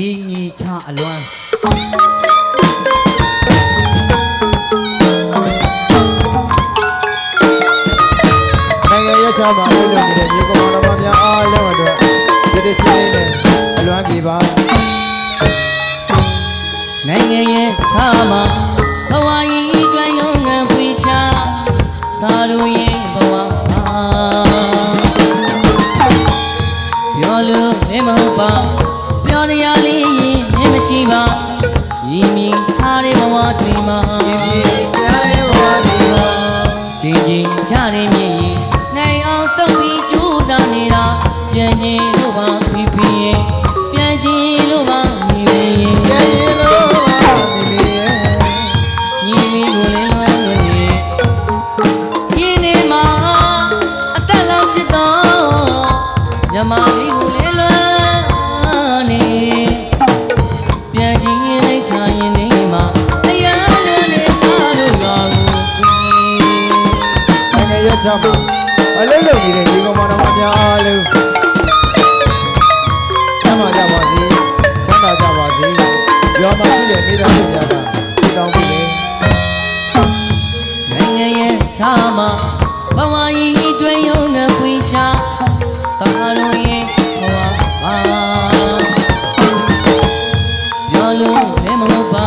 ကြီးမြီချအလွမ်းနိုင်ငံရချမှာလုပ်နေတဲ့ရေကောင်တော်မများအားလုံးအတွက်ဒီတစ်ချင်းလေးနဲ့အလွမ်းပြေပါနိုင်ငံရဲ့ချမှာဘဝကြီးတွင်ရုံငံပွေရှာသာတို့ရဲ့ဘဝပြောလို့မမဟုတ်ပါပြောတရားလေးရင်မမရှိပါဤမိထားတဲ့ဘဝတွေမှာချင်းချင်းကြတဲ့မြေကြီးနိုင်အောင်တုံးပြီးကြိုးစားနေတာပြန်ချင်းလို့ပါပြီးပြီးပြန်ချင်းလို့ပါပြီးပြီးပြန်ချင်းလို့ပါပြီးပြီးညီလေးကိုလည်းလွမ်းလို့နေဒီနေ့မှာအတက်လောက်ချစ်တော့ညမလေးကိုလည်းလွမ်းနေပြန်ချင်းလိုက်ထားရင်နေမှာတရားလွမ်းနေတာလို့ရောနိုင်ငံရချမှာအလုံးလုံးနေတဲ့ရေကောင်တော်မများအားလုံးချမ်းသာကြပါစေချမ်းသာကြပါစေရောမှာရှိတဲ့မိသားစုများကဆုတောင်းပေးနိုင်ငံရဲ့ချာမှာဘဝကြီးတွင်ရုံနဲ့ဖွေးရှာတာတို့ရဲ့ဘဝပါပြောလို့လည်းမဟုတ်ပါ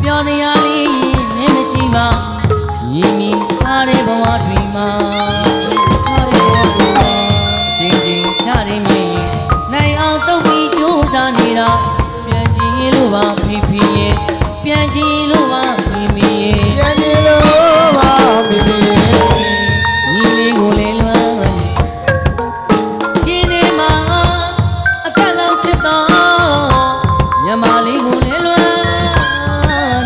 ပြောတရားလေးလည်းမရှိပါညီမိထားတဲ့ဘဝတွေမှာချင်းချင်းချတဲ့မြေနိုင်အောင်တုံးပြီးကြိုးစားနေတာပြန်ကြည့်လို့ပါဖီဖီရဲ့ပြန်ကြည့်လို့ပါမီမီရဲ့ပြန်ကြည့်လို့ပါမီမီရဲ့ညီလေးကိုလည်းလွမ်းဒီနေ့မှာအတက်လောက်ချစ်တော့ညမလေးကိုလည်းလွမ်း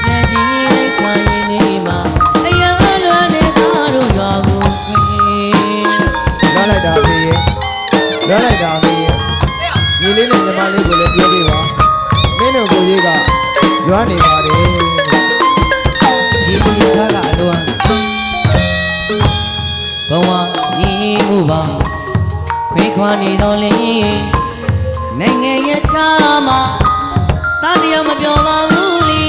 ပြန်ကြည့်လိုက်ချင်နေမှာအရာလွမ်းနေတာတို့ရွာကိုရလိုက်တာမေးရဲ့ရလိုက်တာမေးရဲ့ညီလေးနဲ့ညီမလေးကိုလည်းပြောပေးပါမင်းတို့ကိုရေးကရွာနေပါတယ်ဒီဒီခါကအလွမ်းဘဝကြီးမှုပါခွေးခွာနေတော့လေနိုင်ငံရဲ့ချာမှာတားတရားမပြောပါဘူးလေ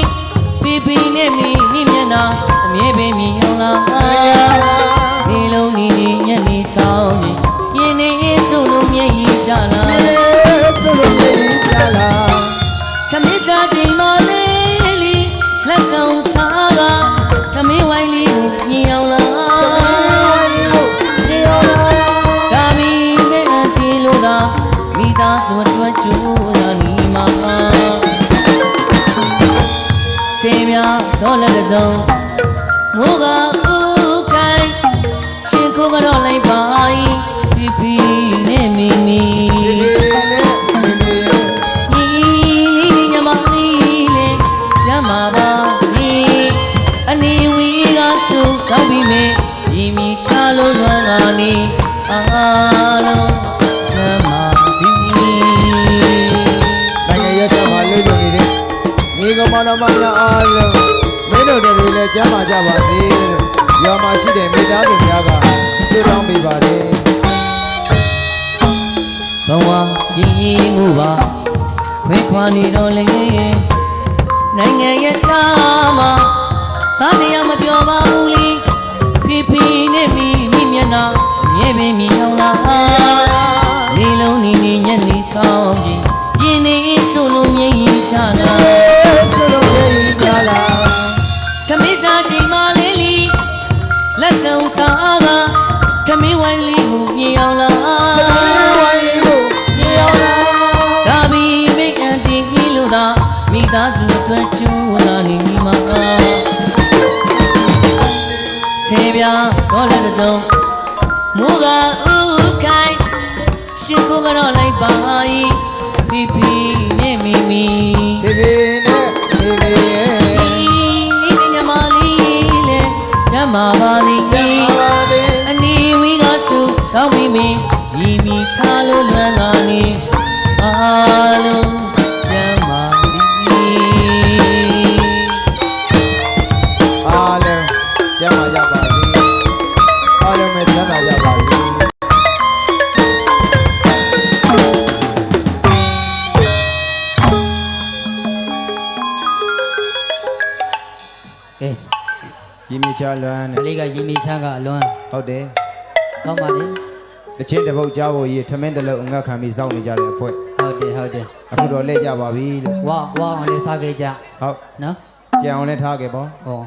ပြပြနဲ့မိမျက်နှာအမြဲပဲမြင်အောင်လားဒီလုံးနေညနေဆောင်နေရင်နေဆိုလို့မျက်ရည်ကျလာဆိုလို့မျက်ရည်ကျလာသမီးစားချိန်မလေးလီလက်ဆောင်စားကသမီးဝိုင်းလေးကိုမြင်အောင်လားဒါမီနဲ့အတီးလို့သာမိသားစုအတွက်ကြိုးစားနေမှာစေမြတော့လက်စုံမိုးကဦးကိုင်းရှင်ခိုးကတော့လိုက်ပါဖီဖီနဲ့မီမီညမလေးနဲ့ကျမ်းမာပါစေအနေဝီကဆုကောင်းပြီမေဒီမီချလို့လွမ်းလာနေအားလုံးကျမ်းမာစေနိုင်ငံရချမှာလွတ်လွတ်နေတဲ့ညီကောင်တော်မများအားလုံးမင်းတို့တွေလည်းကျမ်းမာကြပါစေလို့ရောမှာရှိတဲ့မိသားစုများကဆုတောင်းပေးပါတယ်ဘဝကြီးမှုပါခွေးခွာနေတော့လေနိုင်ငံရဲ့ချာမှာတားတရားမပြောပါဘူးလေဖီဖီနဲ့မိမျက်နှာအမြဲပဲမြင်အောင်လားဒီလုံးနေညနေဆောင်ကြီးရင်နေဆိုလို့မျက်ရည်ချလာဆိုလို့မျက်ရည်ချလာသမီးစားချိန်မလေးလီလက်ဆောင်စားကသမီးဝိုင်းလေးကိုမြင်အောင်လားဝိုင်းလေးကိုမြင်အောင်လားဒါဘီမိတ်အန်တီလို့သာမိသားစုအတွက်ကြိုးစားနေမိမှာဆေးပြားတော့လက်စုံမိုးကဦးခိုင်းရှင်ကိုကတော့လိုက်ပါဖီဖီနဲ့မီမီဖီဖီနဲ့မီမီရဲ့ညမလေးလေကျမ်းမာပါသည်အနီဝီကဆုတောင်းပြီးမီမီချလို့လွမ်းလာနေအားလုံးကျမ်းမာသည်အားလုံးကျမ်းမာကြပါစေအားလုံးပဲချမ်းသာကြပါစေ ကဲ ရင်းမြချလွမ်း ။ နဲ့ ကလေးကရင်မြေချမ်းကအလွန် ဟုတ်တယ် ကောင်းပါတယ် တချင်းတစ်ပုတ်ကြားဖို့ကြီးထမင်းတစ်လုံးအငတ်ခံပြီးစောင့်နေကြတဲ့အဖွဲ့ ။ဟုတ်တယ်ဟုတ်တယ် အခုတော့လဲကြပါပြီလို့ ။ဝါအောင်လေးစားခဲ့ကြ ဟုတ် နော် ကြံအောင်လဲထားခဲ့ပေါ့ ။ဟော